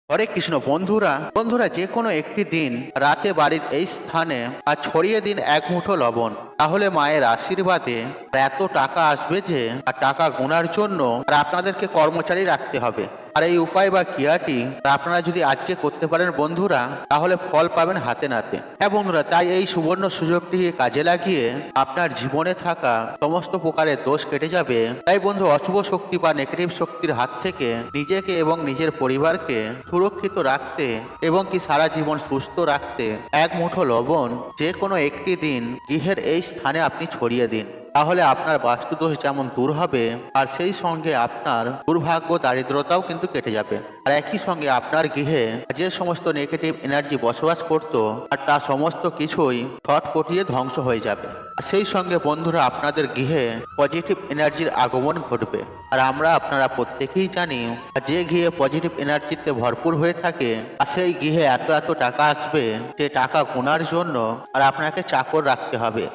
হরে কৃষ্ণ। বন্ধুরা বন্ধুরা যে কোনো একটি দিন রাতে বাড়ির এই স্থানে আর ছড়িয়ে দিন এক মুঠো লবণ। তাহলে মায়ের আশীর্বাদে এত টাকা আসবে যে আর টাকা গোনার জন্য আর আপনাদেরকে কর্মচারী রাখতে হবে। আর এই উপায় বা ক্রিয়াটি আপনারা যদি আজকে করতে পারেন বন্ধুরা, তাহলে ফল পাবেন হাতে নাতে। হ্যাঁ বন্ধুরা, তাই এই সুবর্ণ সুযোগটিকে কাজে লাগিয়ে আপনার জীবনে থাকা সমস্ত প্রকারের দোষ কেটে যাবে। তাই বন্ধু, অশুভ শক্তি বা নেগেটিভ শক্তির হাত থেকে নিজেকে এবং নিজের পরিবারকে সুরক্ষিত রাখতে এবং কি সারা জীবন সুস্থ রাখতে এক মুঠো লবণ যে কোনো একটি দিন গৃহের এই স্থানে আপনি ছড়িয়ে দিন। তাহলে আপনার বাস্তুদোষ যেমন দূর হবে, আর সেই সঙ্গে আপনার দুর্ভাগ্য দারিদ্রতাও কিন্তু কেটে যাবে। আর একই সঙ্গে আপনার গৃহে যে সমস্ত নেগেটিভ এনার্জি বসবাস করত, আর তা সমস্ত কিছুই ছটপটিয়ে ধ্বংস হয়ে যাবে। আর সেই সঙ্গে বন্ধুরা, আপনাদের গৃহে পজিটিভ এনার্জির আগমন ঘটবে। আর আপনারা প্রত্যেকেই জানি, যে গৃহে পজিটিভ এনার্জিতে ভরপুর হয়ে থাকে, আর সেই গৃহে এত এত টাকা আসবে যে টাকা গোনার জন্য আর আপনাকে চাকর রাখতে হবে।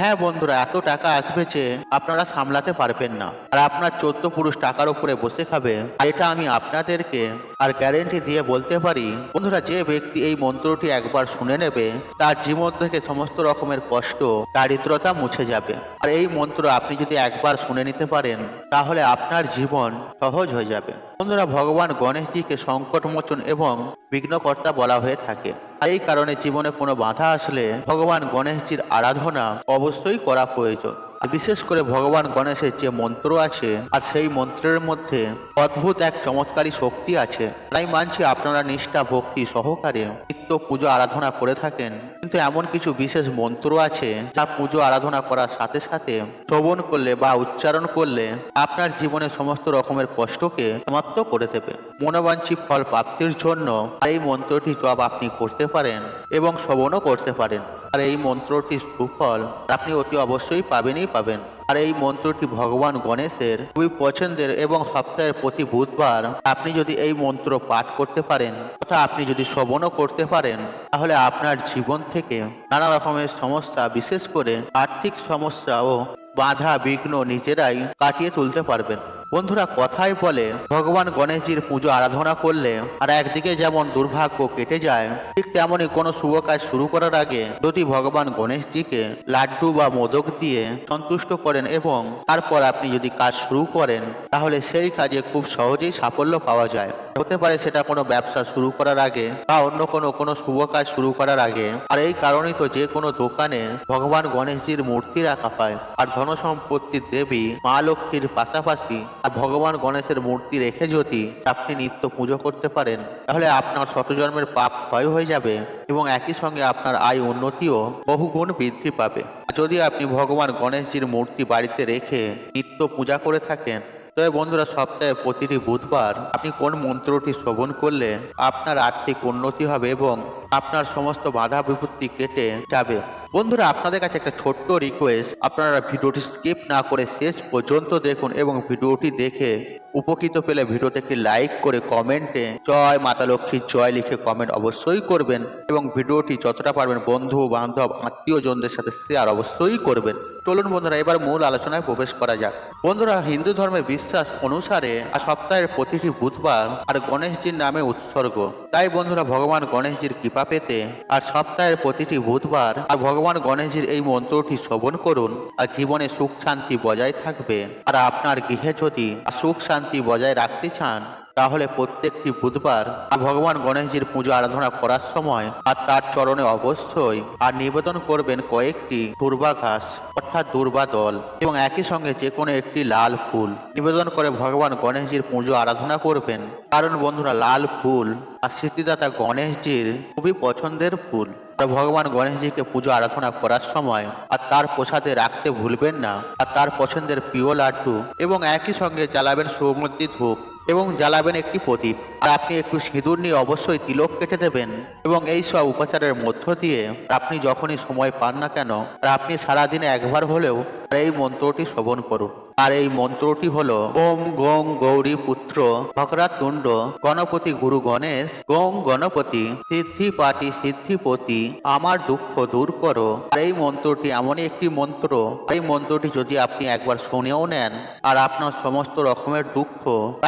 হ্যাঁ বন্ধুরা, এত টাকা আসবে যে আপনারা সামলাতে পারবেন না, আর আপনার 14 পুরুষ টাকার উপরে বসে খাবে। এটা আমি আপনাদেরকে আর গ্যারেন্টি দিয়ে বলতে পারি বন্ধুরা, যে ব্যক্তি এই মন্ত্রটি একবার শুনে নেবে, তার জীবন থেকে সমস্ত রকমের কষ্ট দারিদ্রতা মুছে যাবে। আর এই মন্ত্র আপনি যদি একবার শুনে নিতে পারেন, তাহলে আপনার জীবন সহজ হয়ে যাবে। বন্ধুরা, ভগবান গণেশজিকে সংকটমোচন এবং বিঘ্নকর্তা বলা হয়ে থাকে। আর এই কারণে জীবনে কোনো বাধা আসলে ভগবান গণেশজির আরাধনা অবশ্যই করা প্রয়োজন। আর বিশেষ করে ভগবান গণেশের যে মন্ত্র আছে, আর সেই মন্ত্রের মধ্যে অদ্ভুত এক চমৎকারী শক্তি আছে। তাই মানছি আপনারা নিষ্ঠা ভক্তি সহকারে নিত্য পুজো আরাধনা করে থাকেন, কিন্তু এমন কিছু বিশেষ মন্ত্র আছে যা পুজো আরাধনা করার সাথে সাথে শ্রবণ করলে বা উচ্চারণ করলে আপনার জীবনে সমস্ত রকমের কষ্টকে সমাপ্ত করে দেবে। মনোবাঞ্ছিত ফল প্রাপ্তির জন্য এই মন্ত্রটি জপ আপনি করতে পারেন এবং শ্রবণও করতে পারেন। আর এই মন্ত্রটি সুফল আপনি অতি অবশ্যই পাবেনই পাবেন। আর এই মন্ত্রটি ভগবান গণেশের খুবই পছন্দের, এবং সপ্তাহের প্রতি বুধবার আপনি যদি এই মন্ত্র পাঠ করতে পারেন তথা আপনি যদি শ্রবণও করতে পারেন, তাহলে আপনার জীবন থেকে নানা রকমের সমস্যা, বিশেষ করে আর্থিক সমস্যা ও বাধা বিঘ্ন নিজেরাই কাটিয়ে তুলতে পারবেন। বন্ধুরা, কথাই বলে ভগবান গণেশজির পুজো আরাধনা করলে আর একদিকে যেমন দুর্ভাগ্য কেটে যায়, ঠিক তেমনই কোনো শুভ কাজ শুরু করার আগে যদি ভগবান গণেশজিকে লাড্ডু বা মোদক দিয়ে সন্তুষ্ট করেন এবং তারপর আপনি যদি কাজ শুরু করেন, তাহলে সেই কাজে খুব সহজেই সাফল্য পাওয়া যায়। হতে পারে সেটা কোনো ব্যবসা শুরু করার আগে বা অন্য কোনো শুভ কাজ শুরু করার আগে। আর এই কারণেই তো যে কোনো দোকানে ভগবান গণেশজির মূর্তি রাখা হয়। আর ধন সম্পত্তির দেবী মা লক্ষ্মীর পাশাপাশি আর ভগবান গণেশের মূর্তি রেখে যদি আপনি নিত্য পুজো করতে পারেন, তাহলে আপনার শতজন্মের পাপ ক্ষয় হয়ে যাবে এবং একই সঙ্গে আপনার আয় উন্নতিও বহুগুণ বৃদ্ধি পাবে। যদি আপনি ভগবান গণেশজির মূর্তি বাড়িতে রেখে নিত্য পূজা করে থাকেন, তবে বন্ধুরা, সপ্তাহে প্রতিটি বুধবার আপনি কোন মন্ত্রটি শ্রবণ করলে আপনার আর্থিক উন্নতি হবে এবং আপনার সমস্ত বাধা বিপত্তি কেটে যাবে। বন্ধুরা, আপনাদের কাছে একটা ছোট্ট রিকোয়েস্ট, আপনারা ভিডিওটি স্কিপ না করে শেষ পর্যন্ত দেখুন এবং ভিডিওটি দেখে উপকৃত পেলে ভিডিওতে একটি লাইক করে কমেন্টে জয় মাতা লক্ষ্মীর জয় লিখে কমেন্ট অবশ্যই করবেন, এবং ভিডিওটি যতটা পারবেন বন্ধু বান্ধব আত্মীয়জনদের সাথে শেয়ার অবশ্যই করবেন। চলুন বন্ধুরা, এবার মূল আলোচনায় প্রবেশ করা যাক। বন্ধুরা, হিন্দু ধর্মের বিশ্বাস অনুসারে আর সপ্তাহের প্রতিটি বুধবার আর গণেশজির নামে উৎসর্গ। তাই বন্ধুরা, ভগবান গণেশজির কৃপা পেতে আর সপ্তাহের প্রতিটি বুধবার আর ভগবান গণেশজির এই মন্ত্রটি শ্রবণ করুন, আর জীবনে সুখ শান্তি বজায় থাকবে। আর আপনার গৃহে যদি সুখ শান্তি বজায় রাখতে চান, তাহলে প্রত্যেকটি বুধবার ভগবান গণেশজির পুজো আরাধনা করার সময় আর তার চরণে অবশ্যই আর নিবেদন করবেন কয়েকটি দুর্বা ঘাস অর্থাৎ দুর্বা দল, এবং একই সঙ্গে যে কোনো একটি লাল ফুল নিবেদন করে ভগবান গণেশজির পুজো আরাধনা করবেন। কারণ বন্ধুরা, লাল ফুল আর সিদ্ধিদাতা গণেশজির খুবই পছন্দের ফুল। ভগবান গণেশজিকে পুজো আরাধনা করার সময় আর তার প্রসাদে রাখতে ভুলবেন না আর তার পছন্দের প্রিয় লাড্ডু, এবং একই সঙ্গে জ্বালাবেন সৌমদ্দি ধূপ এবং জ্বালাবেন একটি প্রদীপ। আর আপনি একটু সিঁদুর নিয়ে অবশ্যই তিলক কেটে দেবেন, এবং এই সব উপাচারের মধ্য দিয়ে আপনি যখনই সময় পান না কেন, আর আপনি সারাদিনে একবার হলেও এই মন্ত্রটি শ্রবণ করুন। আর এই মন্ত্রটি হলো ওম গং গৌরী পুত্র ভক্রাতুণ্ড গণপতি গুরু গণেশ গং গণপতি সিদ্ধি পাটি সিদ্ধিপতি আমার দুঃখ দূর করো। আর এই মন্ত্রটি এমনই একটি মন্ত্র, এই মন্ত্রটি যদি আপনি একবার শুনেও নেন আর আপনার সমস্ত রকমের দুঃখ,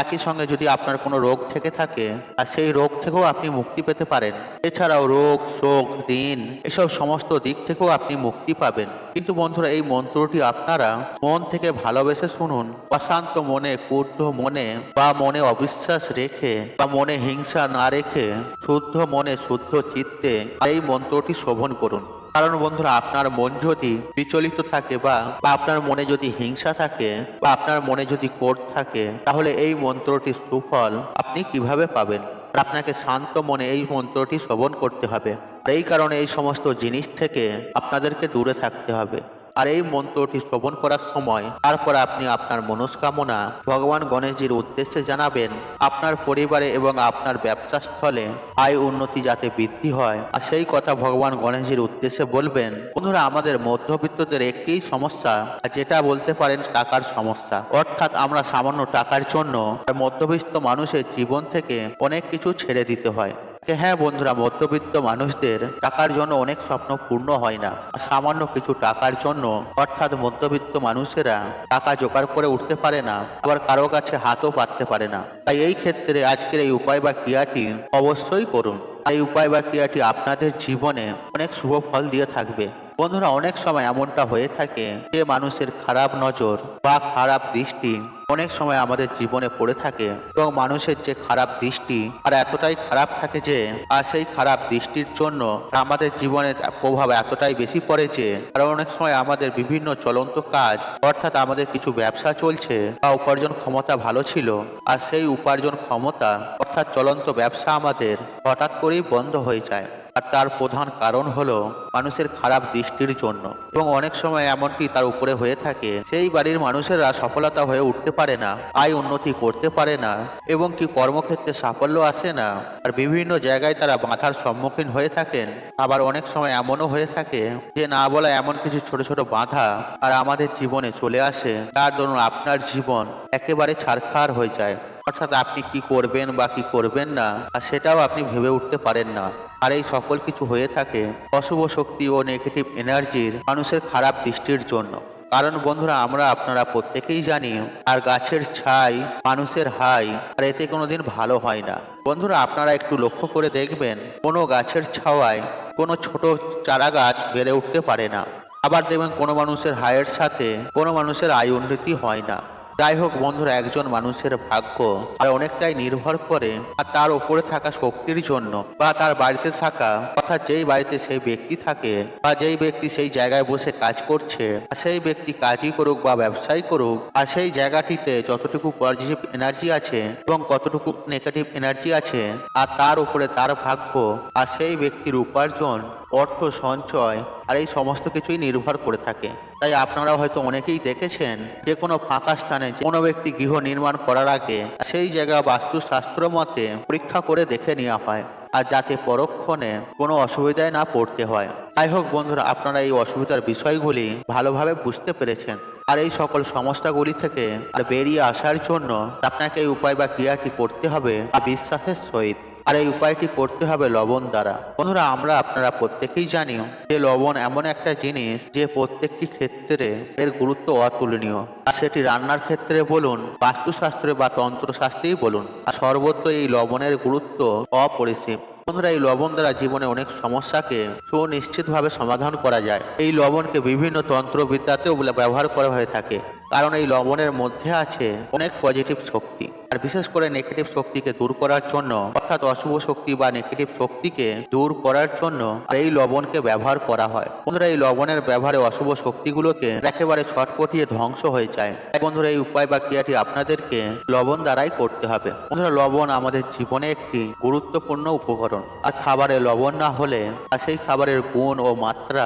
একই সঙ্গে যদি আপনার কোনো রোগ থেকে থাকে আর সেই রোগ থেকেও আপনি মুক্তি পেতে পারেন। এছাড়াও রোগ শোক ঋণ এসব সমস্ত দিক থেকেও আপনি মুক্তি পাবেন। কিন্তু বন্ধুরা এই মন্ত্রটি আপনারা মন থেকে ভালোবেসে শুনুন, অশান্ত মনে ক্রুদ্ধ মনে বা মনে অবিশ্বাস রেখে বা মনে হিংসা না রেখে শুদ্ধ মনে শুদ্ধ চিত্তে এই মন্ত্রটি শোভন করুন। কারণ বন্ধুরা আপনার মন যদি বিচলিত থাকে বা আপনার মনে যদি হিংসা থাকে বা আপনার মনে যদি ক্রোধ থাকে, তাহলে এই মন্ত্রটির সুফল আপনি কিভাবে পাবেন? আপনাকে শান্ত মনে এই মন্ত্রটি শ্রবণ করতে হবে। আর এই কারণে এই সমস্ত জিনিস থেকে আপনাদেরকে দূরে থাকতে হবে। আর এই মন্ত্রটি শ্রবণ করার সময় তারপর আপনি আপনার মনস্কামনা ভগবান গণেশজির উদ্দেশ্যে জানাবেন। আপনার পরিবারে এবং আপনার ব্যবসা স্থলে আয় উন্নতি যাতে বৃদ্ধি হয়, আর সেই কথা ভগবান গণেশজির উদ্দেশ্যে বলবেন। বন্ধুরা আমাদের মধ্যবিত্তদের একটি সমস্যা, যেটা বলতে পারেন টাকার সমস্যা, অর্থাৎ আমরা সামান্য টাকার জন্য মধ্যবিত্ত মানুষের জীবন থেকে অনেক কিছু ছেড়ে দিতে হয়। হ্যাঁ বন্ধুরা, মধ্যবিত্ত মানুষদের টাকার জন্য অনেক স্বপ্ন পূর্ণ হয় না। সামান্য কিছু টাকার জন্য অর্থাৎ মধ্যবিত্ত মানুষেরা টাকা জোগাড় করে উঠতে পারে না, আবার কারো কাছে হাতও পাততে পারে না। তাই এই ক্ষেত্রে আজকের এই উপায় বা ক্রিয়াটি অবশ্যই করুন। এই উপায় বা ক্রিয়াটি আপনাদের জীবনে অনেক শুভ ফল দিয়ে থাকবে। বন্ধুরা অনেক সময় এমনটা হয়ে থাকে যে মানুষের খারাপ নজর বা খারাপ দৃষ্টি অনেক সময় আমাদের জীবনে পড়ে থাকে, এবং মানুষের যে খারাপ দৃষ্টি আর এতটাই খারাপ থাকে যে আর সেই খারাপ দৃষ্টির জন্য আমাদের জীবনে প্রভাব এতটাই বেশি পড়ে যে আর অনেক সময় আমাদের বিভিন্ন চলন্ত কাজ, অর্থাৎ আমাদের কিছু ব্যবসা চলছে বা উপার্জন ক্ষমতা ভালো ছিল, আর সেই উপার্জন ক্ষমতা অর্থাৎ চলন্ত ব্যবসা আমাদের হঠাৎ করেই বন্ধ হয়ে যায়। আর তার প্রধান কারণ হলো মানুষের খারাপ দৃষ্টির জন্য। এবং অনেক সময় এমনটি তার উপরে হয়ে থাকে সেই বাড়ির মানুষেরা সফলতা হয়ে উঠতে পারে না, আয় উন্নতি করতে পারে না, এবং কি কর্মক্ষেত্রে সাফল্য আসে না, আর বিভিন্ন জায়গায় তারা বাধার সম্মুখীন হয়ে থাকেন। আবার অনেক সময় এমনও হয়ে থাকে যে না বলা এমন কিছু ছোট ছোট বাধা আর আমাদের জীবনে চলে আসে, তার জন্য আপনার জীবন একেবারে ছারখার হয়ে যায়। অর্থাৎ আপনি কি করবেন বা কি করবেন না আর সেটাও আপনি ভেবে উঠতে পারেন না। আর এই সকল কিছু হয়ে থাকে অশুভ শক্তি ও নেগেটিভ এনার্জির মানুষের খারাপ দৃষ্টির জন্য। কারণ বন্ধুরা আমরা আপনারা প্রত্যেকেই জানি আর গাছের ছাই মানুষের হাই, আর এতে কোনোদিন ভালো হয় না। বন্ধুরা আপনারা একটু লক্ষ্য করে দেখবেন কোনো গাছের ছাওয়ায় কোনো ছোট চারা গাছ বেড়ে উঠতে পারে না। আবার দেখবেন কোনো মানুষের হায়ের সাথে কোনো মানুষের আয় উন্নতি হয় না। যাই হোক বন্ধুরা, একজন মানুষের ভাগ্য আর অনেকটাই নির্ভর করে আর তার উপরে থাকা শক্তির জন্য বা তার বাড়িতে থাকা, অর্থাৎ যেই বাড়িতে সেই ব্যক্তি থাকে বা যেই ব্যক্তি সেই জায়গায় বসে কাজ করছে, সেই ব্যক্তি কাজই করুক বা ব্যবসায়ী করুক, আর সেই জায়গাটিতে যতটুকু পজিটিভ এনার্জি আছে এবং কতটুকু নেগেটিভ এনার্জি আছে, আর তার উপরে তার ভাগ্য আর সেই ব্যক্তির উপার্জন অর্থ সঞ্চয় আর এই সমস্ত কিছুই নির্ভর করে থাকে। তাই আপনারা হয়তো অনেকেই দেখেছেন যে কোনো ফাঁকা স্থানে কোনো ব্যক্তি গৃহ নির্মাণ করার আগে সেই জায়গা বাস্তুশাস্ত্র মতে পরীক্ষা করে দেখে নেওয়া হয়, আর যাতে পরক্ষণে কোনো অসুবিধায় না পড়তে হয়। যাই হোক বন্ধুরা, আপনারা এই অসুবিধার বিষয়গুলি ভালোভাবে বুঝতে পেরেছেন। আর এই সকল সমস্যাগুলি থেকে আর বেরিয়ে আসার জন্য আপনাকে এই উপায় বা ক্রিয়াটি করতে হবে বিশ্বাসের সহিত। আর এই উপায়টি করতে হবে লবণ দ্বারা। বন্ধুরা আমরা আপনারা প্রত্যেকেই জানি যে লবণ এমন একটা জিনিস যে প্রত্যেকটি ক্ষেত্রে এর গুরুত্ব অতুলনীয়। আর সেটি রান্নার ক্ষেত্রে বলুন, বাস্তুশাস্ত্রে বা তন্ত্রশাস্ত্রেই বলুন, আর সর্বত্র এই লবণের গুরুত্ব অপরিসীম। বন্ধুরা এই লবণ দ্বারা জীবনে অনেক সমস্যাকে সুনিশ্চিতভাবে সমাধান করা যায়। এই লবণকে বিভিন্ন তন্ত্রবিদ্যাতেও ব্যবহার করা হয়ে থাকে, কারণ এই লবণের মধ্যে আছে অনেক পজিটিভ শক্তি। আর বিশেষ করে নেগেটিভ শক্তিকে দূর করার জন্য, অর্থাৎ অশুভ শক্তি বা নেগেটিভ শক্তিকে দূর করার জন্য এই লবণকে ব্যবহার করা হয়। বন্ধুরা এই লবণের ব্যবহারে অশুভ শক্তিগুলোকে একেবারে ছটপটিয়ে ধ্বংস হয়ে যায়। বন্ধুরা এই উপায় বা ক্রিয়াটি আপনাদেরকে লবণ দ্বারাই করতে হবে। বন্ধুরা লবণ আমাদের জীবনে একটি গুরুত্বপূর্ণ উপকরণ। আর খাবারে লবণ না হলে আর সেই খাবারের গুণ ও মাত্রা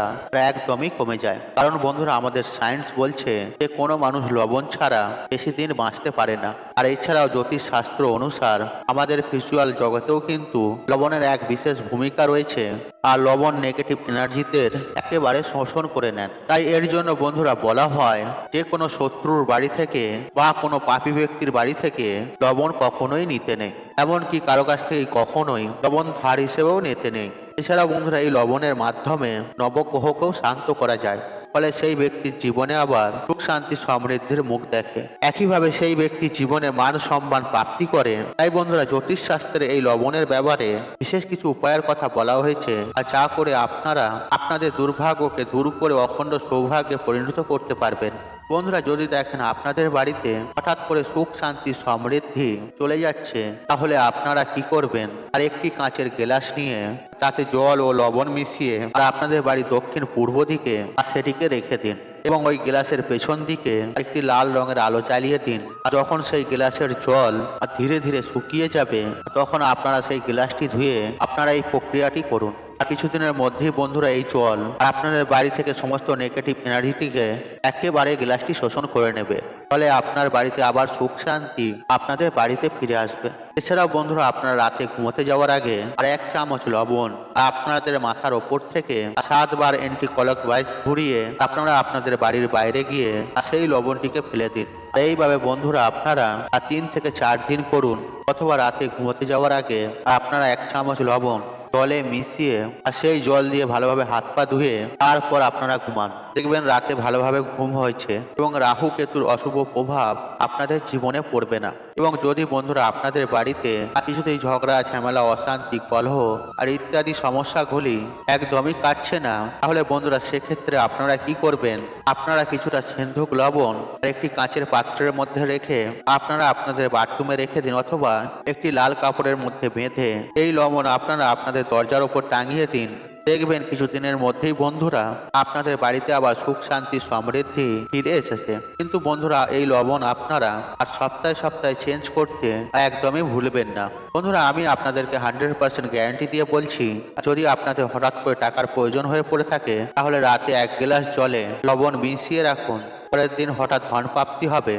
একদমই কমে যায়। কারণ বন্ধুরা আমাদের সায়েন্স বলছে যে কোনো মানুষ লবণ ছাড়া বেশি দিন বাঁচতে পারে না। আর এছাড়াও জ্যোতিষ শাস্ত্র অনুসার আমাদের ভিজুয়াল জগতেও কিন্তু লবণের এক বিশেষ ভূমিকা রয়েছে। আর লবণ নেগেটিভ এনার্জিতে একেবারে শোষণ করে নেন। তাই এর জন্য বন্ধুরা বলা হয় যে কোনো শত্রুর বাড়ি থেকে বা কোনো পাপী ব্যক্তির বাড়ি থেকে লবণ কখনোই নিতে নেই, এমনকি কারো কাছ থেকে কখনোই লবণ ধার হিসেবেও নিতে নেই। এছাড়াও বন্ধুরা এই লবণের মাধ্যমে নবগ্রহকেও শান্ত করা যায়, ফলে সেই ব্যক্তির জীবনে আবার সুখ শান্তি সমৃদ্ধির মুখ দেখে। একইভাবে সেই ব্যক্তি জীবনে মান সম্মান প্রাপ্তি করে। তাই বন্ধুরা জ্যোতিষ শাস্ত্রে এই লবণের ব্যাপারে বিশেষ কিছু উপায়ের কথা বলা হয়েছে, আর যা করে আপনারা আপনাদের দুর্ভাগ্যকে দূর করে অখণ্ড সৌভাগ্যে পরিণত করতে পারবেন। বন্ধুরা যদি দেখেন আপনাদের বাড়িতে হঠাৎ করে সুখ শান্তি সমৃদ্ধি চলে যাচ্ছে, তাহলে আপনারা কি করবেন, আর একটি কাঁচের গ্লাস নিয়ে তাতে জল ও লবণ মিশিয়ে আর আপনাদের বাড়ি দক্ষিণ পূর্ব দিকে আর সেটিকে রেখে দিন এবং ওই গ্লাসের পেছন দিকে একটি লাল রঙের আলো জ্বালিয়ে দিন। আর যখন সেই গ্লাসের জল ধীরে ধীরে শুকিয়ে যাবে, তখন আপনারা সেই গ্লাসটি ধুয়ে আপনারা এই প্রক্রিয়াটি করুন। আর কিছুদিনের মধ্যেই বন্ধুরা এই জল আপনাদের বাড়ি থেকে সমস্ত নেগেটিভ এনার্জিটিকে একেবারে গ্লাসটি শোষণ করে নেবে, ফলে আপনার বাড়িতে আবার সুখ শান্তি আপনাদের বাড়িতে ফিরে আসবে। এছাড়াও বন্ধুরা আপনারা রাতে ঘুমোতে যাওয়ার আগে আর 1 চামচ লবণ আপনাদের মাথার ওপর থেকে 7 বার অ্যান্টি ক্লকওয়াইজ ঘুরিয়ে আপনারা আপনাদের বাড়ির বাইরে গিয়ে সেই লবণটিকে ফেলে দিন। এইভাবে বন্ধুরা আপনারা 3 থেকে 4 দিন করুন, অথবা রাতে ঘুমোতে যাওয়ার আগে আপনারা 1 চামচ লবণ জলে মিশিয়ে আর সেই জল দিয়ে ভালোভাবে হাত পা ধুয়ে তারপর আপনারা ঘুমান। দেখবেন রাতে ভালোভাবে ঘুম হয়েছে এবং রাহু কেতুর অশুভ প্রভাব আপনাদের জীবনে পড়বে না। এবং যদি বন্ধুরা আপনাদের বাড়িতে কিছুতেই ঝগড়া ঝামেলা অশান্তি কলহ আর ইত্যাদি সমস্যাগুলি একদমই কাটছে না, তাহলে বন্ধুরা সেক্ষেত্রে আপনারা কি করবেন, আপনারা কিছুটা সিন্ধুক লবণ আর একটি কাঁচের পাত্রের মধ্যে রেখে আপনারা আপনাদের বাথরুমে রেখে দিন, অথবা একটি লাল কাপড়ের মধ্যে বেঁধে এই লবণ আপনারা আপনাদের দরজার ওপর টাঙিয়ে দিন। দেখবেন কিছুদিনের মধ্যেই বন্ধুরা আপনাদের বাড়িতে আবার সুখ শান্তি সমৃদ্ধি ফিরে এসেছে। কিন্তু বন্ধুরা এই লবণ আপনারা আর সপ্তাহে সপ্তাহে চেঞ্জ করতে একদমই ভুলবেন না। বন্ধুরা আমি আপনাদেরকে 100% গ্যারান্টি দিয়ে বলছি, যদি আপনাদের হঠাৎ করে টাকার প্রয়োজন হয়ে পড়ে থাকে, তাহলে রাতে 1 গ্লাস জলে লবণ মিশিয়ে রাখুন, পরের দিন হঠাৎ ধন প্রাপ্তি হবে।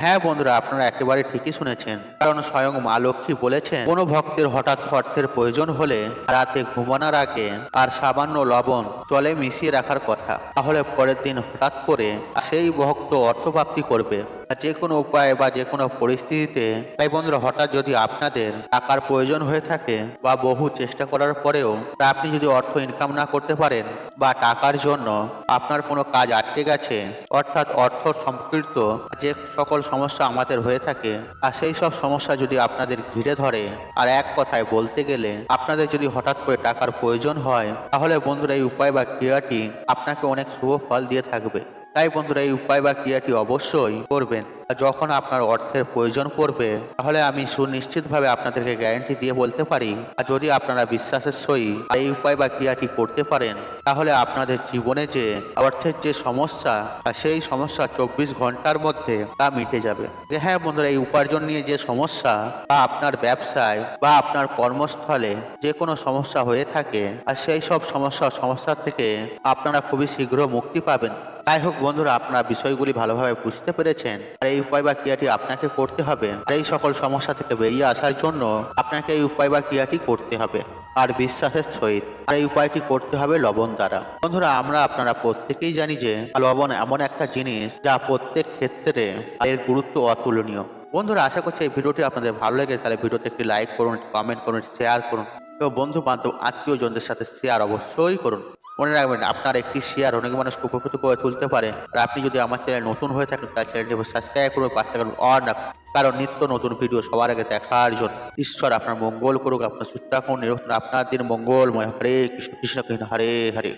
হ্যাঁ বন্ধুরা আপনারা একেবারে ঠিকই শুনেছেন, কারণ স্বয়ং মা লক্ষ্মী বলেছেন কোনো ভক্তের হঠাৎ অর্থের প্রয়োজন হলে রাতে ঘুমানোর আগে আর সামান্য লবণ জলে মিশিয়ে রাখার কথা, তাহলে পরের দিন হঠাৎ করে সেই ভক্ত অর্থপ্রাপ্তি করবে যে কোনো উপায়ে বা যে কোনো পরিস্থিতিতে। তাই বন্ধুরা হঠাৎ যদি আপনাদের টাকার প্রয়োজন হয়ে থাকে বা বহু চেষ্টা করার পরেও আপনি যদি অর্থ ইনকাম না করতে পারেন বা টাকার জন্য আপনার কোনো কাজ আটকে গেছে, অর্থাৎ অর্থ সম্পৃক্ত যে সকল সমস্যা আমাদের হয়ে থাকে, আর সেই সব সমস্যা যদি আপনাদের ঘিরে ধরে, আর এক কথায় বলতে গেলে আপনাদের যদি হঠাৎ করে টাকার প্রয়োজন হয়, তাহলে বন্ধুরা এই উপায় বা ক্রিয়াটি আপনাকে অনেক শুভ ফল দিয়ে থাকবে। তাই বন্ধুরা এই উপায় বা ক্রিয়াটি অবশ্যই করবেন। যখন আপনার অর্থের প্রয়োজন পড়বে, তাহলে আমি সুনিশ্চিতভাবে আপনাদেরকে গ্যারান্টি দিয়ে বলতে পারি, আর যদি আপনারা বিশ্বাসের সহিত এই উপায় বা ক্রিয়াটি করতে পারেন, তাহলে আপনাদের জীবনে যে অর্থের যে সমস্যা, সেই সমস্যা 24 ঘন্টার মধ্যে তা মিটে যাবে। হ্যাঁ বন্ধুরা এই উপার্জন নিয়ে যে সমস্যা বা আপনার ব্যবসায় বা আপনার কর্মস্থলে যে কোনো সমস্যা হয়ে থাকে, আর সেই সব সমস্যা থেকে আপনারা খুবই শীঘ্র মুক্তি পাবেন। যাই হোক বন্ধুরা আপনারা বিষয়গুলি ভালোভাবে বুঝতে পেরেছেন, আর এই উপায় বা ক্রিয়াটি আপনাকে করতে হবে। আর এই সকল সমস্যা থেকে বেরিয়ে আসার জন্য আপনাকে এই উপায় বা ক্রিয়াটি করতে হবে আর বিশ্বাসের সহিত। আর এই উপায়টি করতে হবে লবণ দ্বারা। বন্ধুরা আপনারা প্রত্যেকেই জানি যে লবণ এমন একটা জিনিস যা প্রত্যেক ক্ষেত্রে এর গুরুত্ব অতুলনীয়। বন্ধুরা আশা করছি এই ভিডিওটি আপনাদের ভালো লাগে, তাহলে ভিডিওতে একটি লাইক করুন, কমেন্ট করুন, শেয়ার করুন এবং বন্ধু বান্ধব আত্মীয়জনদের সাথে শেয়ার অবশ্যই করুন। মনে রাখবেন আপনার একটি শেয়ার অনেক মানুষকে উপকৃত করে তুলতে পারে। আর আপনি যদি আমার চ্যানেল নতুন হয়ে থাকেন, তার চ্যানেলটি সাবস্ক্রাইব করুন, পাশে থাকুন অন, কারণ নিত্য নতুন ভিডিও সবার আগে দেখার জন্য। ঈশ্বর আপনার মঙ্গল করুক, আপনার সুস্থ থাকুন, আপনার দিন মঙ্গলময়। হরে কৃষ্ণ কৃষ্ণ কৃষ্ণ হরে হরে।